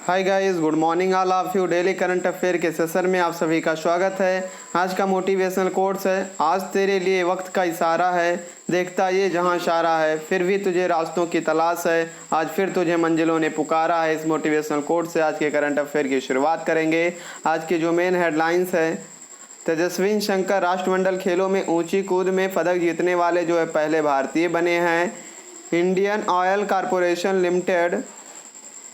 Hi guys, good morning all of you. Daily current affair के session में आप सभी का स्वागत है। आज का मोटिवेशनल कोट्स है, आज तेरे लिए वक्त का इशारा है, देखता ये जहां इशारा है, फिर भी तुझे रास्तों की तलाश है, आज फिर तुझे मंजिलों ने पुकारा है। इस मोटिवेशनल कोट से आज के करंट अफेयर की शुरुआत करेंगे। आज की जो मेन हेडलाइंस है, तेजस्विन शंकर राष्ट्रमंडल खेलों में ऊंची कूद में पदक जीतने वाले जो है पहले भारतीय बने हैं। इंडियन ऑयल कॉरपोरेशन लिमिटेड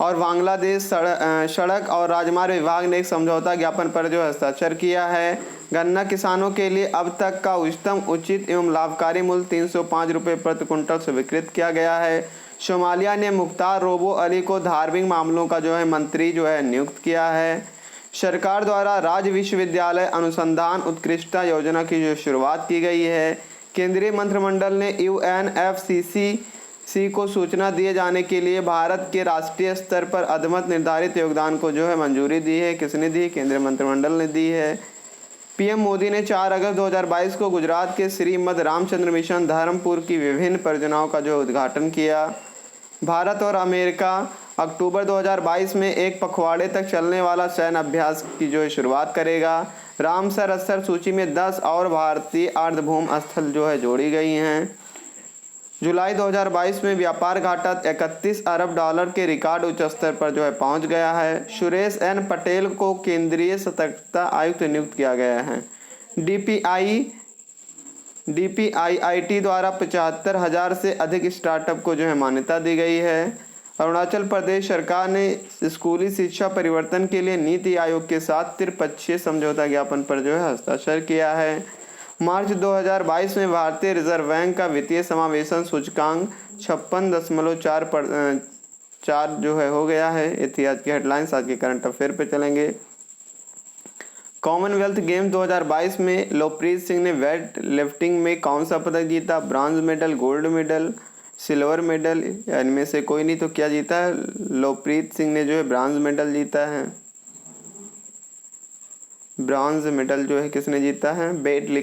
और बांग्लादेश सड़क और राजमार्ग विभाग ने एक समझौता ज्ञापन पर जो हस्ताक्षर किया है। गन्ना किसानों के लिए अब तक का उच्चतम उचित एवं लाभकारी मूल्य 305 रुपये प्रति कुंटल स्वीकृत किया गया है। सोमालिया ने मुख्तार रोबो अली को धार्मिक मामलों का जो है मंत्री जो है नियुक्त किया है। सरकार द्वारा राज्य विश्वविद्यालय अनुसंधान उत्कृष्टता योजना की जो शुरुआत की गई है। केंद्रीय मंत्रिमंडल ने UNFCCC को सूचना दिए जाने के लिए भारत के राष्ट्रीय स्तर पर अधमत निर्धारित योगदान को जो है मंजूरी दी है। किसने दी? केंद्रीय मंत्रिमंडल ने दी है। पीएम मोदी ने 4 अगस्त 2022 को गुजरात के श्रीमद रामचंद्र मिशन धर्मपुर की विभिन्न परियोजनाओं का जो उद्घाटन किया। भारत और अमेरिका अक्टूबर 2022 में एक पखवाड़े तक चलने वाला सैन्य अभ्यास की जो है शुरुआत करेगा। रामसर स्तर सूची में 10 और भारतीय अर्धभूम स्थल जो है जोड़ी गई हैं। जुलाई 2022 में व्यापार घाटा 31 अरब डॉलर के रिकॉर्ड उच्च स्तर पर जो है पहुंच गया है। सुरेश एन पटेल को केंद्रीय सतर्कता आयुक्त नियुक्त किया गया है। DPIIT द्वारा 75,000 से अधिक स्टार्टअप को जो है मान्यता दी गई है। अरुणाचल प्रदेश सरकार ने स्कूली शिक्षा परिवर्तन के लिए नीति आयोग के साथ त्रिपक्षीय समझौता ज्ञापन पर जो है हस्ताक्षर किया है। मार्च 2022 में भारतीय रिजर्व बैंक का वित्तीय समावेशन सूचकांक 56.4 जो है हो गया है। ये थी आज की हेडलाइंस। आज के करंट अफेयर पे चलेंगे। कॉमनवेल्थ गेम 2022 में लवप्रीत सिंह ने वेट लिफ्टिंग में कौन सा पदक जीता? Bronze medal, gold medal, silver medal, इनमें से कोई नहीं तो क्या जीता है? लवप्रीत सिंह ने जो है ब्रॉन्ज मेडल जीता है। ब्रॉन्ज मेडल जो है किसने जीता है?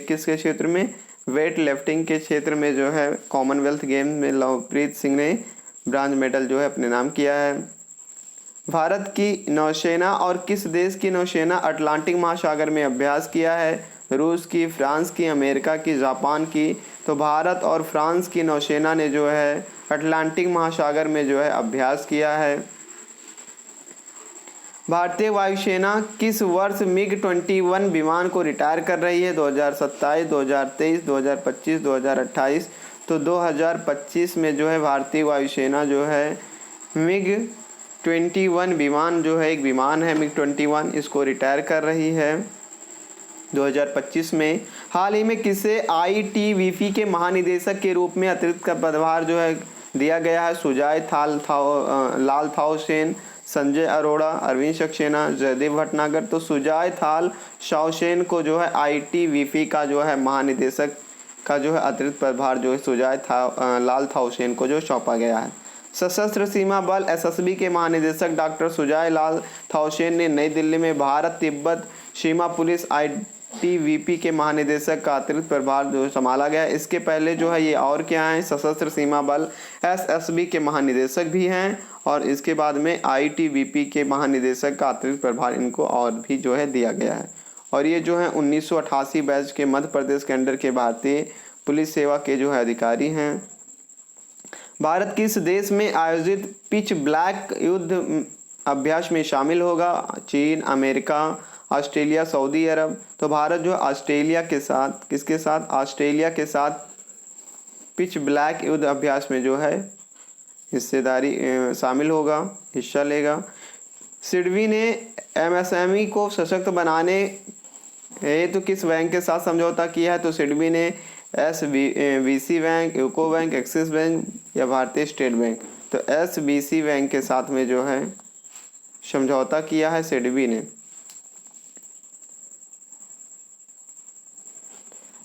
किसके क्षेत्र में? वेट लिफ्टिंग के क्षेत्र में जो है कॉमनवेल्थ गेम में लवप्रीत सिंह ने ब्रॉन्ज मेडल जो है अपने नाम किया है। भारत की नौसेना और किस देश की नौसेना अटलांटिक महासागर में अभ्यास किया है? रूस की, फ्रांस की, अमेरिका की, जापान की। तो भारत और फ्रांस की नौसेना ने जो है अटलांटिक महासागर में जो है अभ्यास किया है। भारतीय वायुसेना किस वर्ष MiG-21 विमान को रिटायर कर रही है? 2027, 2023, 2025, 2028। तो 2025 में जो है भारतीय वायुसेना जो है MiG-21 विमान जो है, एक विमान है MiG-21, इसको रिटायर कर रही है 2025 में। हाल ही में किसे ITBP के महानिदेशक के रूप में अतिरिक्त का पदभार जो है दिया गया है? सुजाय लाल थाओ सेन, संजय अरोड़ा, अरविंद सक्सेना, जयदेव भटनागर। तो सुजाय थाल शाओसेन को जो है ITBP का जो है महानिदेशक का जो है अतिरिक्त पदभार जो है लाल थाओसेन को जो सौंपा गया है। सशस्त्र सीमा बल SSB के महानिदेशक डॉक्टर सुजाय लाल थाओसेन ने नई दिल्ली में भारत तिब्बत सीमा पुलिस ITBP के महानिदेशक का अतिरिक्त प्रभार जो संभाला गया। इसके पहले जो है ये और क्या है? सशस्त्र सीमा बल SSB के महानिदेशक भी हैं और इसके बाद में ITBP के महानिदेशक का अतिरिक्त प्रभार इनको और भी जो है दिया गया है। और ये जो है 1988 बैच के मध्य प्रदेश के अंडर के भारतीय पुलिस सेवा के जो है अधिकारी हैं। भारत किस देश में आयोजित पिच ब्लैक युद्ध अभ्यास में शामिल होगा? चीन, अमेरिका, ऑस्ट्रेलिया, सऊदी अरब। तो भारत जो ऑस्ट्रेलिया के साथ, किसके साथ? ऑस्ट्रेलिया के साथ पिच ब्लैक युद्ध अभ्यास में जो है हिस्सेदारी शामिल होगा, हिस्सा लेगा। सिडबी ने MSME को सशक्त बनाने हेतु किस बैंक के साथ समझौता किया है? तो सिडबी ने SBC bank, UCO bank, axis bank या भारतीय स्टेट बैंक। तो SBC बैंक के साथ में जो है समझौता किया है सिडबी ने।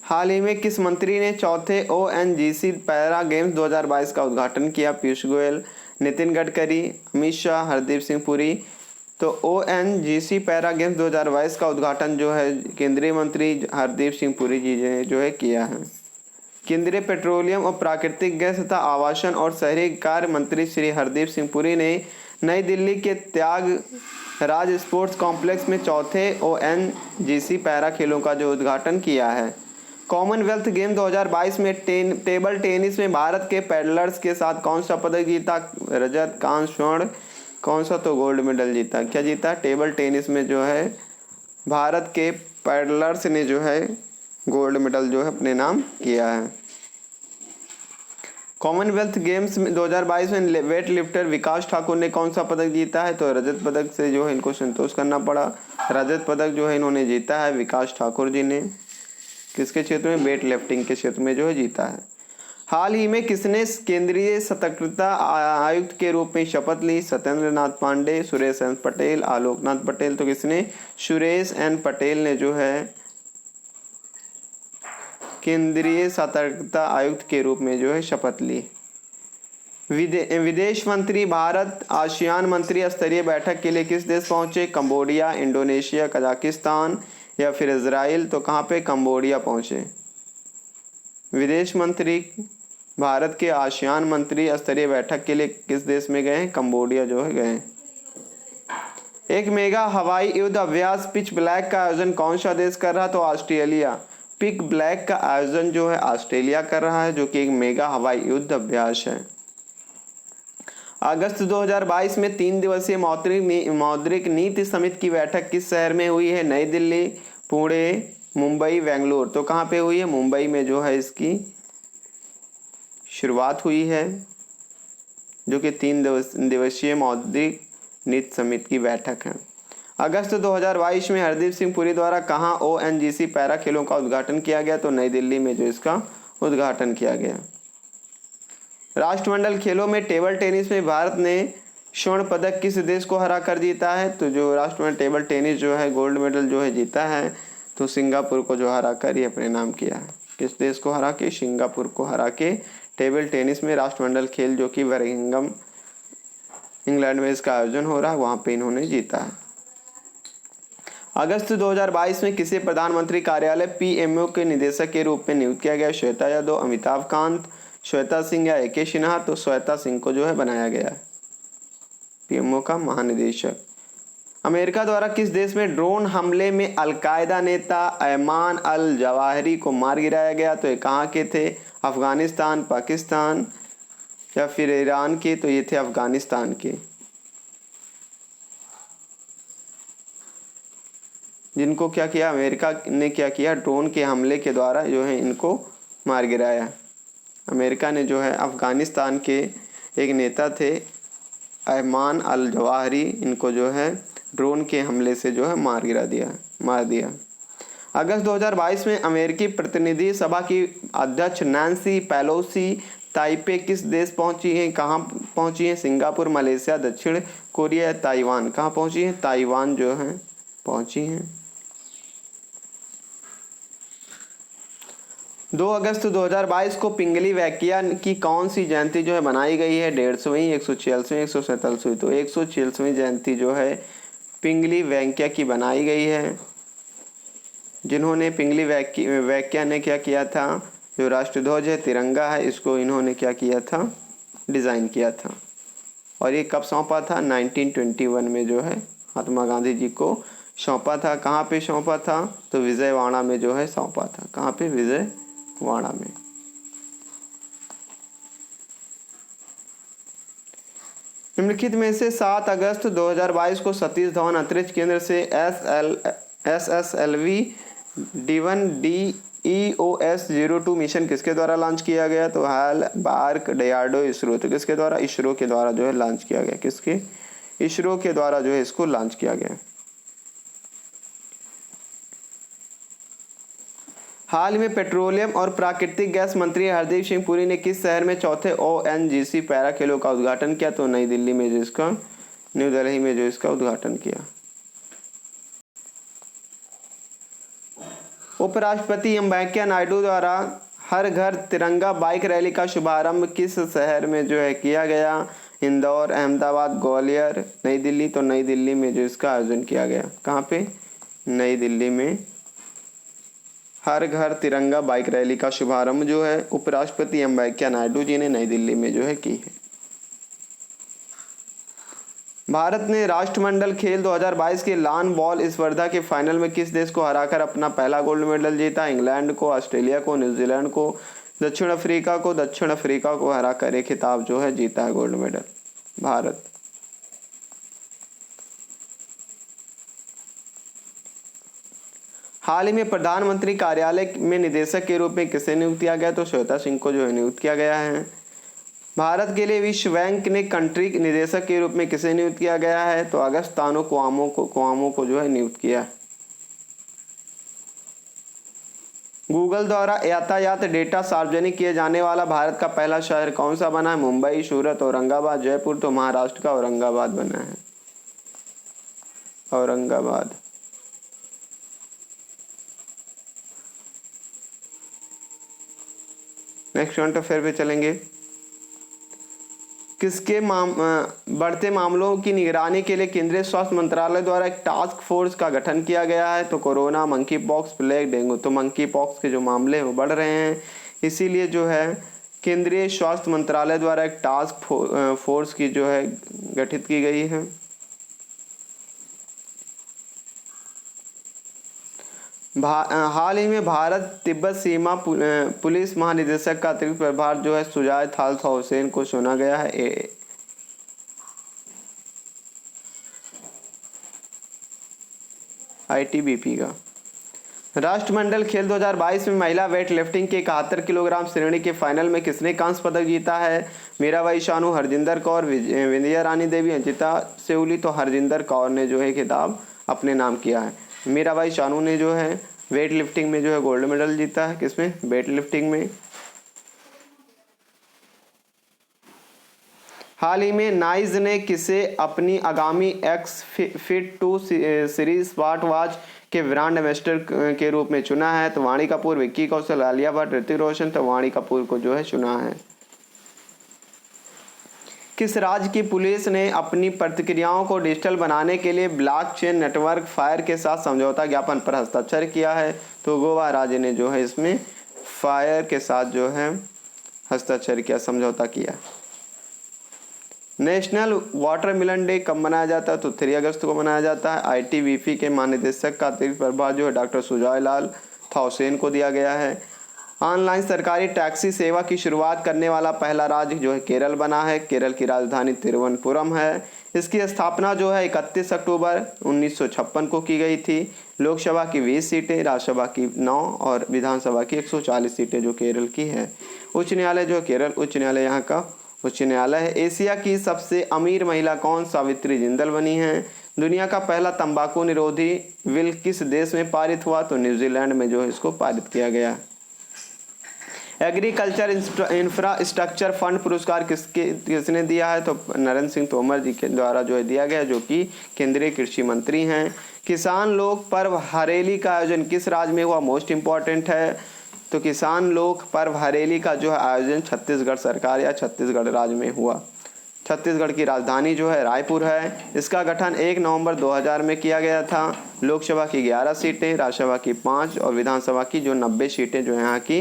हाल ही में किस मंत्री ने चौथे ONGC पैरा गेम्स 2022 का उद्घाटन किया? पीयूष गोयल, नितिन गडकरी, अमित शाह, हरदीप सिंह पुरी। तो ONGC पैरा गेम्स 2022 का उद्घाटन जो है केंद्रीय मंत्री हरदीप सिंह पुरी जी ने जो है किया है। केंद्रीय पेट्रोलियम और प्राकृतिक गैस तथा आवासन और शहरी कार्य मंत्री श्री हरदीप सिंह पुरी ने नई दिल्ली के त्यागराज स्पोर्ट्स कॉम्प्लेक्स में चौथे ONGC पैरा खेलों का जो उद्घाटन किया है। कॉमनवेल्थ गेम 2022 में टेबल टेनिस में भारत के पैडलर्स के साथ कौन सा पदक जीता? रजत, कांस्य, स्वर्ण, कौन सा? तो गोल्ड मेडल जीता। क्या जीता? टेबल टेनिस में जो है भारत के पैडलर्स ने जो है गोल्ड मेडल जो है अपने नाम किया है। कॉमनवेल्थ गेम्स में 2022 में वेट लिफ्टर विकास ठाकुर ने कौन सा पदक जीता है? तो रजत पदक से जो है इनको संतोष करना पड़ा। रजत पदक जो है इन्होंने जीता है, विकास ठाकुर जी ने। किसके क्षेत्र में? वेट लिफ्टिंग के क्षेत्र में जो है जीता है। हाल ही में किसने केंद्रीय सतर्कता आयुक्त के रूप में शपथ ली? सत्येंद्र नाथ पांडे, सुरेश एन पटेल, आलोकनाथ पटेल। तो किसने? सुरेश एन पटेल ने जो है केंद्रीय सतर्कता आयुक्त के रूप में जो है शपथ ली। विदेश मंत्री भारत आसियान मंत्री स्तरीय बैठक के लिए किस देश पहुंचे? कंबोडिया, इंडोनेशिया, कजाकिस्तान या फिर इजराइल। तो कहाँ पे? कंबोडिया पहुंचे। विदेश मंत्री भारत के आसियान मंत्री स्तरीय बैठक के लिए किस देश में गए हैं? कंबोडिया जो है गए। एक मेगा हवाई युद्ध अभ्यास पिच ब्लैक का आयोजन कौन सा देश कर रहा? तो ऑस्ट्रेलिया। पिच ब्लैक का आयोजन जो है ऑस्ट्रेलिया कर रहा है, जो कि एक मेगा हवाई युद्ध अभ्यास है। अगस्त 2022 में 3 दिवसीय मौद्रिक नीति समिति की बैठक किस शहर में हुई है? नई दिल्ली, पुणे, मुंबई, बेंगलुरु। तो कहाँ पे हुई है? मुंबई में जो है इसकी शुरुआत हुई है, जो कि 3 दिवसीय मौद्रिक नीति समिति की बैठक है। अगस्त 2022 में हरदीप सिंह पुरी द्वारा कहाँ ONGC पैरा खेलों का उद्घाटन किया गया? तो नई दिल्ली में जो इसका उद्घाटन किया गया। राष्ट्रमंडल खेलों में टेबल टेनिस में भारत ने स्वर्ण पदक किस देश को हरा कर जीता है? तो जो राष्ट्रमंडल टेबल टेनिस जो है गोल्ड मेडल जो है जीता है, तो सिंगापुर को जो हरा कर ये अपने नाम किया है। किस देश को हरा के? सिंगापुर को हरा के टेबल टेनिस में राष्ट्रमंडल खेल जो कि बर्मिंघम इंग्लैंड में इसका आयोजन हो रहा है, वहाँ पे इन्होंने जीता है। अगस्त 2022 में किसे प्रधानमंत्री कार्यालय PMO के निदेशक के रूप में नियुक्त किया गया? श्वेता यादव, अमिताभ कांत, श्वेता सिंह या AK सिन्हा। तो श्वेता सिंह को जो है बनाया गया है PMO का महानिदेशक। अमेरिका द्वारा किस देश में ड्रोन हमले में अलकायदा नेता अयमान अल जवाहिरी को मार गिराया गया? तो ये कहाँ के थे? अफगानिस्तान, पाकिस्तान या फिर ईरान के? तो ये थे अफगानिस्तान के, जिनको क्या किया? अमेरिका ने क्या किया? ड्रोन के हमले के द्वारा जो है इनको मार गिराया। अमेरिका ने जो है अफगानिस्तान के एक नेता थे अयमान अल जवाहिरी, इनको जो है ड्रोन के हमले से जो है मार दिया। अगस्त 2022 में अमेरिकी प्रतिनिधि सभा की अध्यक्ष नैन्सी पेलोसी ताइपे किस देश पहुंची हैं? कहाँ पहुंची हैं? सिंगापुर, मलेशिया, दक्षिण कोरिया, ताइवान। कहाँ पहुंची हैं? ताइवान जो है पहुंची हैं। 2 अगस्त 2022 को पिंगली वैकिया की कौन सी जयंती जो है बनाई गई है? 150वीं, 146वीं, 147वीं। तो 146वीं जयंती जो है पिंगली वैकिया की बनाई गई है, जिन्होंने पिंगली वैकिया ने क्या किया था? जो राष्ट्रध्वज है, तिरंगा है, इसको इन्होंने क्या किया था? डिज़ाइन किया था। और ये कब सौंपा था? 1921 में जो है महात्मा गांधी जी को सौंपा था। कहाँ पे सौंपा था? तो विजयवाड़ा में जो है सौंपा था। कहाँ पे? विजयवाड़ा में। निम्नलिखित में से 7 अगस्त 2022 को सतीश धवन अंतरिक्ष केंद्र से SSLV D1DEOS-02 मिशन किसके द्वारा लॉन्च किया गया? तो हाल बार्क डियार्डो इसरो। तो किसके द्वारा? इसरो के द्वारा जो है लॉन्च किया गया। किसके? इसरो के द्वारा जो है इसको लॉन्च किया गया। हाल में पेट्रोलियम और प्राकृतिक गैस मंत्री हरदीप सिंह पुरी ने किस शहर में चौथे ONGC पैरा खेलों का उद्घाटन किया? तो नई दिल्ली में जो इसका न्यू दिल्ली में जो इसका उद्घाटन किया। उपराष्ट्रपति एम वेंकैया नायडू द्वारा हर घर तिरंगा बाइक रैली का शुभारंभ किस शहर में जो है किया गया? इंदौर, अहमदाबाद, ग्वालियर, नई दिल्ली। तो नई दिल्ली में जो इसका आयोजन किया गया। कहाँ पे? नई दिल्ली में हर घर तिरंगा बाइक रैली का शुभारंभ जो है उपराष्ट्रपति एम वेंकैया नायडू जी ने नई दिल्ली में जो है की है। भारत ने राष्ट्रमंडल खेल 2022 के लॉन बॉल स्पर्धा के फाइनल में किस देश को हराकर अपना पहला गोल्ड मेडल जीता? इंग्लैंड को, ऑस्ट्रेलिया को, न्यूजीलैंड को, दक्षिण अफ्रीका को। दक्षिण अफ्रीका को हराकर एक खिताब जो है जीता है गोल्ड मेडल भारत। हाल ही में प्रधानमंत्री कार्यालय में निदेशक के रूप में किसे नियुक्त किया गया? तो श्वेता सिंह को जो है नियुक्त किया गया है। भारत के लिए विश्व बैंक ने कंट्री निदेशक के रूप में किसे नियुक्त किया गया है? तो अगस्तानो क्वामो को जो है नियुक्त किया। गूगल द्वारा यातायात डेटा सार्वजनिक किए जाने वाला भारत का पहला शहर कौन सा बना है? मुंबई, सूरत, औरंगाबाद, जयपुर। तो महाराष्ट्र का औरंगाबाद बना है, औरंगाबाद। नेक्स्ट करंट अफेयर पे चलेंगे। किसके बढ़ते मामलों की निगरानी के लिए केंद्रीय स्वास्थ्य मंत्रालय द्वारा एक टास्क फोर्स का गठन किया गया है? तो corona, monkey pox, plague, dengue. तो मंकी पॉक्स के जो मामले हैं वो बढ़ रहे हैं, इसीलिए जो है केंद्रीय स्वास्थ्य मंत्रालय द्वारा एक टास्क फोर्स की जो है गठित की गई है। हाल ही में भारत तिब्बत सीमा पुलिस महानिदेशक का अतिरिक्त प्रभार जो है सुजाय थाल्सा हुसैन को चुना गया है। ITBP का। राष्ट्रमंडल खेल 2022 में महिला वेट लिफ्टिंग के 71 किलोग्राम श्रेणी के फाइनल में किसने कांस्य पदक जीता है? मीराबाई चानू, हरजिंदर कौर, विंध्या रानी देवी, अंकिता सेउली। तो हरजिंदर कौर ने जो है खिताब अपने नाम किया है। मीराबाई चानू ने जो है वेट लिफ्टिंग में जो है गोल्ड मेडल जीता है। किसमें? वेट लिफ्टिंग में। हाल ही में नाइज ने किसे अपनी आगामी x fit 2 series smart watch के ब्रांड एम्बेसडर के रूप में चुना है? तो वाणी कपूर, विक्की कौशल, आलिया भट्ट, ऋतिक रोशन। तो वाणी कपूर को जो है चुना है। किस राज्य की पुलिस ने अपनी प्रतिक्रियाओं को डिजिटल बनाने के लिए ब्लॉकचेन नेटवर्क फायर के साथ समझौता ज्ञापन पर हस्ताक्षर किया है? तो गोवा राज्य ने जो है इसमें फायर के साथ जो है हस्ताक्षर किया, समझौता किया। नेशनल वाटरमेलन डे कब मनाया जाता है? तो 3 अगस्त को मनाया जाता है। ITBP के महानिदेशक का अतिरिक्त प्रभार जो है डॉक्टर सुजाय लाल हुसैन को दिया गया है। ऑनलाइन सरकारी टैक्सी सेवा की शुरुआत करने वाला पहला राज्य जो है केरल बना है। केरल की राजधानी तिरुवनंतपुरम है। इसकी स्थापना जो है 31 अक्टूबर 1956 को की गई थी। लोकसभा की 20 सीटें, राज्यसभा की 9 और विधानसभा की 140 सीटें जो केरल की है। उच्च न्यायालय जो केरल उच्च न्यायालय यहाँ का उच्च न्यायालय है। एशिया की सबसे अमीर महिला कौन? सावित्री जिंदल बनी है। दुनिया का पहला तंबाकू निरोधी बिल किस देश में पारित हुआ? तो न्यूजीलैंड में जो है इसको पारित किया गया। एग्रीकल्चर इंफ्रास्ट्रक्चर फंड पुरस्कार किसने दिया है? तो नरेंद्र सिंह तोमर जी के द्वारा जो है दिया गया, जो कि केंद्रीय कृषि मंत्री हैं। किसान लोक पर्व हरेली का आयोजन किस राज्य में हुआ? मोस्ट इम्पॉर्टेंट है। तो किसान लोक पर्व हरेली का जो है आयोजन छत्तीसगढ़ सरकार या छत्तीसगढ़ राज्य में हुआ। छत्तीसगढ़ की राजधानी जो है रायपुर है। इसका गठन 1 नवंबर 2000 में किया गया था। लोकसभा की 11 सीटें, राज्यसभा की 5 और विधानसभा की जो 90 सीटें जो यहाँ की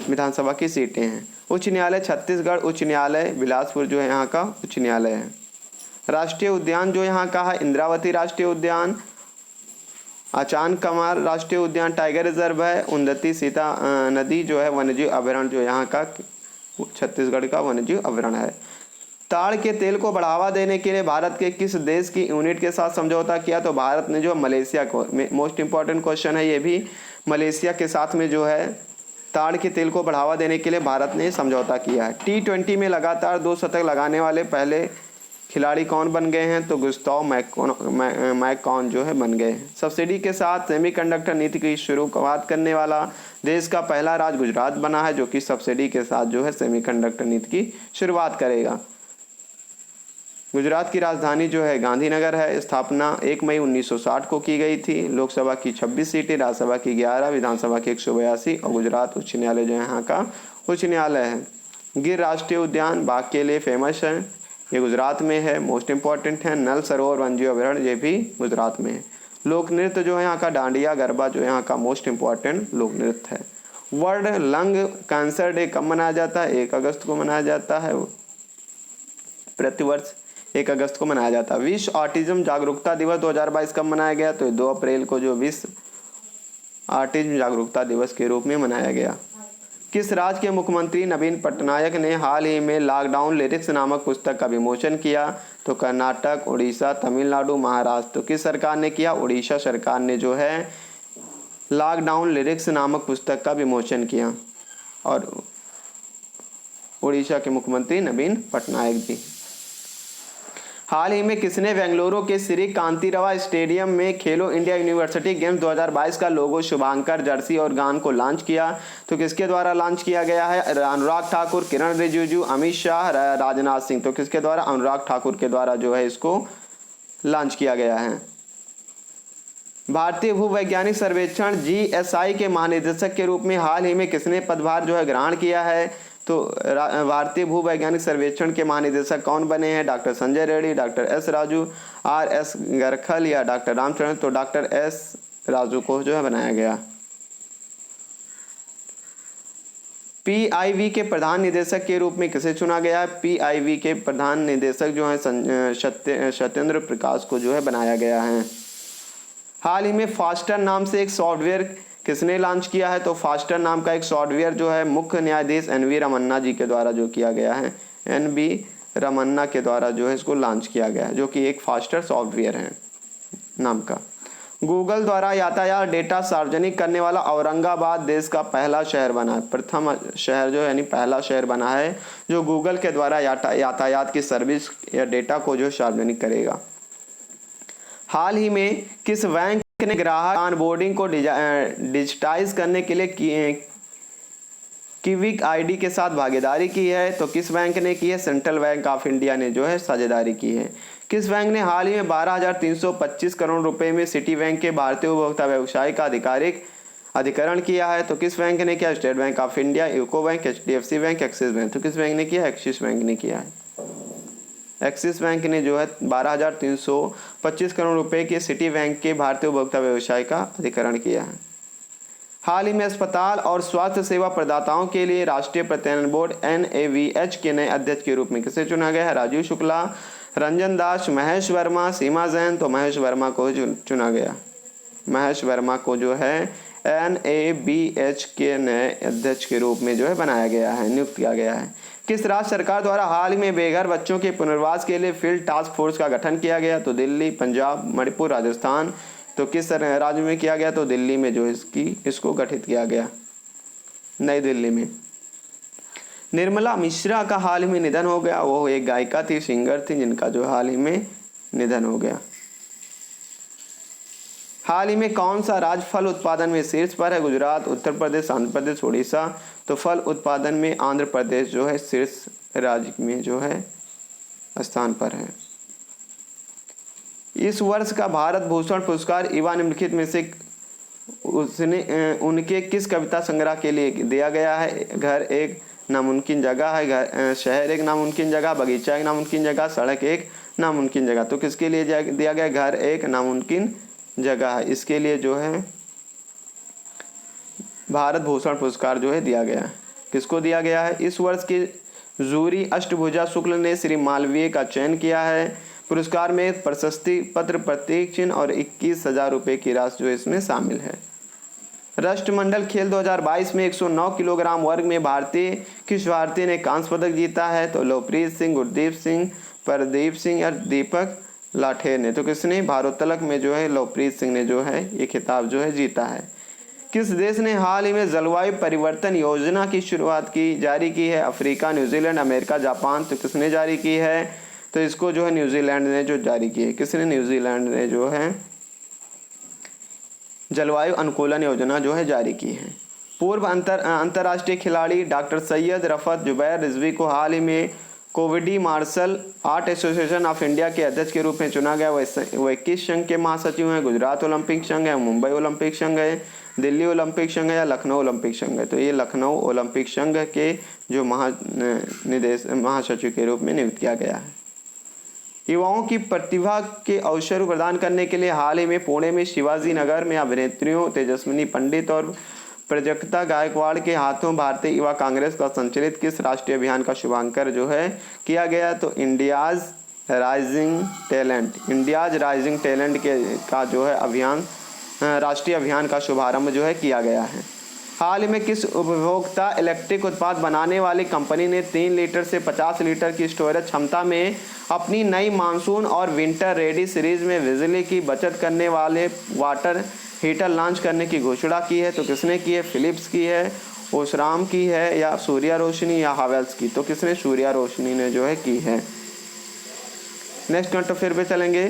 विधानसभा की सीटें हैं। उच्च न्यायालय छत्तीसगढ़ उच्च न्यायालय बिलासपुर जो है यहाँ का उच्च न्यायालय है। राष्ट्रीय उद्यान जो यहाँ का है इंद्रावती राष्ट्रीय उद्यान, अचान कमार राष्ट्रीय उद्यान टाइगर रिजर्व है। उन्नति सीता नदी जो है वन्यजीव अभयारण्य जो यहाँ का छत्तीसगढ़ का वन्यजीव अभयारण्य है। ताड़ के तेल को बढ़ावा देने के लिए भारत के किस देश की यूनिट के साथ समझौता किया? तो भारत ने जो मलेशिया को, मोस्ट इंपॉर्टेंट क्वेश्चन है ये भी, मलेशिया के साथ में जो है ताड़ के तेल को बढ़ावा देने के लिए भारत ने समझौता किया है। T20 में लगातार 2 शतक लगाने वाले पहले खिलाड़ी कौन बन गए हैं? तो गुस्ताव मैककॉन जो है बन गए हैं। सब्सिडी के साथ सेमीकंडक्टर नीति की शुरुआत करने वाला देश का पहला राज्य गुजरात बना है, जो कि सब्सिडी के साथ जो है सेमीकंडक्टर नीति की शुरुआत करेगा। गुजरात की राजधानी जो है गांधीनगर है। स्थापना 1 मई 1960 को की गई थी। लोकसभा की 26 सीटें, राज्यसभा की 11, विधानसभा की 182 और गुजरात उच्च न्यायालय जो यहाँ का उच्च न्यायालय है। गिर राष्ट्रीय उद्यान बाघ के लिए फेमस है, ये गुजरात में है, मोस्ट इम्पॉर्टेंट है। नल सरोवर वन्यजीव अभयारण्य ये भी गुजरात में है। लोक नृत्य जो है यहाँ का डांडिया गरबा जो यहाँ का मोस्ट इम्पॉर्टेंट लोक नृत्य है। वर्ल्ड लंग कैंसर डे कब मनाया जाता है? 1 अगस्त को मनाया जाता है प्रतिवर्ष। 1 अगस्त को मनाया जाता है। विश्व ऑटिज्म जागरूकता दिवस 2022 कब मनाया गया? तो 2 अप्रैल को जो विश्व ऑटिज्म जागरूकता दिवस के रूप में मनाया गया। किस राज्य के मुख्यमंत्री नवीन पटनायक ने हाल ही में लॉकडाउन लिरिक्स नामक पुस्तक का विमोचन किया? तो कर्नाटक, उड़ीसा, तमिलनाडु, महाराष्ट्र। तो किस सरकार ने किया? उड़ीसा सरकार ने जो है लॉकडाउन लिरिक्स नामक पुस्तक का विमोचन किया, और उड़ीसा के मुख्यमंत्री नवीन पटनायक जी। हाल ही में किसने बेंगलुरु के श्री कांतिराव स्टेडियम में खेलो इंडिया यूनिवर्सिटी गेम्स 2022 का लोगो, शुभांकर, जर्सी और गान को लॉन्च किया? तो किसके द्वारा लॉन्च किया गया है? अनुराग ठाकुर, किरण रिजिजू, अमित शाह, राजनाथ सिंह। तो किसके द्वारा? अनुराग ठाकुर के द्वारा जो है इसको लॉन्च किया गया है। भारतीय भूवैज्ञानिक सर्वेक्षण जीएसआई के महानिदेशक के रूप में हाल ही में किसने पदभार जो है ग्रहण किया है? तो भारतीय भूवैज्ञानिक सर्वेक्षण के महानिदेशक कौन बने हैं? Doctor Sanjay Reddy, doctor S Raju, R S. Garkhal या डॉक्टर रामचंद्रन। तो डॉक्टर एस राजू को जो है बनाया गया। पीआईबी के प्रधान निदेशक के रूप में किसे चुना गया है? पीआईबी के प्रधान निदेशक जो है सत्येंद्र प्रकाश को जो है बनाया गया है। हाल ही में फास्टर नाम से एक सॉफ्टवेयर किसने लॉन्च किया है? तो फास्टर नाम का एक सॉफ्टवेयर जो है मुख्य न्यायाधीश एन.वी. रमन्ना जी के द्वारा जो किया गया है। एन.वी. रमन्ना के द्वारा जो है इसको लॉन्च किया गया है, जो कि एक फास्टर सॉफ्टवेयर है नाम का। गूगल द्वारा यातायात डेटा सार्वजनिक करने वाला औरंगाबाद देश का पहला शहर बना है। प्रथम शहर जो है यानी पहला शहर बना है जो गूगल के द्वारा यातायात की सर्विस या डेटा को जो सार्वजनिक करेगा। हाल ही में किस बैंक ने ग्राहक ऑनबोर्डिंग को डिजिटाइज करने के लिए क्विक आईडी के साथ भागीदारी की है? तो किस बैंक ने की है? सेंट्रल बैंक ऑफ इंडिया ने जो है साझेदारी की है। किस बैंक ने हाल ही में 12,325 करोड़ रुपए में सिटी बैंक के भारतीय उपभोक्ता व्यवसाय का अधिकरण किया है? तो किस बैंक ने किया? State bank of India, UCO bank, HDFC bank, axis bank. तो किस बैंक ने किया? एक्सिस बैंक ने किया है। एक्सिस बैंक ने जो है 12,325 करोड़ रुपए के सिटी बैंक के भारतीय उपभोक्ता व्यवसाय का अधिकरण किया है। हाल ही में अस्पताल और स्वास्थ्य सेवा प्रदाताओं के लिए राष्ट्रीय प्रत्ययन बोर्ड NAVH के नए अध्यक्ष के रूप में किसे चुना गया है? राजीव शुक्ला, रंजन दास, महेश वर्मा, सीमा जैन। तो महेश वर्मा को चुना गया। महेश वर्मा को जो है NAVH के नए अध्यक्ष के रूप में जो है बनाया गया है, नियुक्त किया गया है। किस राज्य सरकार द्वारा हाल ही में बेघर बच्चों के पुनर्वास के लिए फील्ड टास्क फोर्स का गठन किया गया? तो दिल्ली, पंजाब, मणिपुर, राजस्थान। तो किस राज्य में किया गया? तो दिल्ली में जो इसको गठित किया गया, नई दिल्ली में। निर्मला मिश्रा का हाल ही में निधन हो गया। वो एक गायिका थी, सिंगर थी, जिनका जो हाल ही में निधन हो गया। हाल ही में कौन सा राज्य फल उत्पादन में शीर्ष पर है? गुजरात, उत्तर प्रदेश, आंध्र प्रदेश, उड़ीसा। तो फल उत्पादन में आंध्र प्रदेश जो है शीर्ष राज्य में जो है स्थान पर है। इस वर्ष का भारत भूषण पुरस्कार युवा निम्नलिखित में से उनके किस कविता संग्रह के लिए दिया गया है? घर एक नामुमकिन जगह है, शहर एक नामुमकिन जगह, बगीचा एक नामुमकिन जगह, सड़क एक नामुमकिन जगह। तो किसके लिए दिया गया? घर एक नामुमकिन जगह है। इसके लिए जो है भारत भूषण पुरस्कार जो है दिया गया है। किसको दिया गया है? इस वर्ष के जूरी अष्टभुजा शुक्ल ने श्री मालवीय का चयन किया है। पुरस्कार में प्रशस्ति पत्र, प्रतीक चिन्ह और 21,000 रुपये की राशि जो इसमें शामिल है। राष्ट्रमंडल खेल 2022 में 109 किलोग्राम वर्ग में किस भारतीय ने कांस्य पदक जीता है? तो लवप्रीत सिंह, गुरदीप सिंह, प्रदीप सिंह या दीपक लाठेर ने। तो किसने? भारोत्तोलक में जो है लवप्रीत सिंह ने जो है ये खिताब जो है जीता है। किस देश ने हाल ही में जलवायु परिवर्तन योजना की शुरुआत जारी की है? Africa, New Zealand, America, Japan. तो किसने जारी की है? तो इसको जो है न्यूजीलैंड ने जो जारी की है। किसने? न्यूजीलैंड ने जो है जलवायु अनुकूलन योजना जो है जारी की है। पूर्व अंतर्राष्ट्रीय खिलाड़ी डॉक्टर सैयद रफत जुबैर रिजवी को हाल ही में कोविडी martial art association of India के अध्यक्ष के रूप में चुना गया। वह किस संघ के महासचिव हैं? गुजरात ओलंपिक संघ है, मुंबई ओलंपिक संघ है, दिल्ली ओलंपिक संघ है या लखनऊ ओलंपिक संघ है? तो ये लखनऊ ओलंपिक संघ के जो महासचिव के रूप में नियुक्त किया गया है। युवाओं की प्रतिभा के अवसर प्रदान करने के लिए हाल ही में पुणे में शिवाजी नगर में अभिनेत्रियों तेजस्विनी पंडित और प्रजक्ता गायकवाड़ के हाथों भारतीय युवा कांग्रेस का संचालित किस राष्ट्रीय अभियान का शुभारंभ जो है किया गया? तो India's rising talent, India's rising talent का जो है अभियान, राष्ट्रीय अभियान का शुभारंभ जो है किया गया है। हाल ही में किस उपभोक्ता इलेक्ट्रिक उत्पाद बनाने वाली कंपनी ने 3 लीटर से 50 लीटर की स्टोरेज क्षमता में अपनी नई मानसून और विंटर रेडी सीरीज में बिजली की बचत करने वाले वाटर हीटर लॉन्च करने की घोषणा की है? तो किसने की है? फिलिप्स की है, ओसराम की है, या सूर्या रोशनी या हावेल्स की? तो किसने? सूर्या रोशनी ने जो है की है। नेक्स्ट करंट अफेयर पे चलेंगे।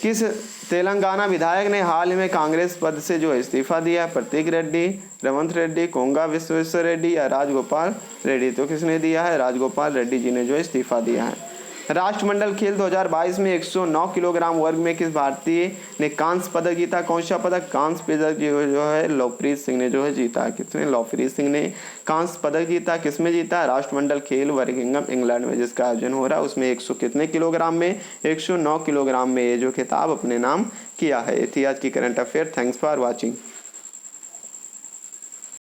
किस तेलंगाना विधायक ने हाल ही में कांग्रेस पद से जो इस्तीफा दिया? प्रतीक रेड्डी, रेवंत रेड्डी, कोंगा विश्वेश्वर रेड्डी या राजगोपाल रेड्डी? तो किसने दिया है? राजगोपाल रेड्डी जी ने जो इस्तीफा दिया है। राष्ट्रमंडल खेल 2022 में 109 किलोग्राम वर्ग में किस भारतीय ने कांस्य पदक जीता? कौन सा पदक? कांस्य पदक जो है लवप्रीत सिंह ने जो है जीता। किसने? लवप्रीत सिंह ने कांस्य पदक जीता। किसमें जीता? राष्ट्रमंडल खेल बर्मिंघम इंग्लैंड में जिसका आयोजन हो रहा है उसमें 100 कितने किलोग्राम में? 109 किलोग्राम में ये जो खिताब अपने नाम किया है। इतिहास की current affair. Thanks for watching.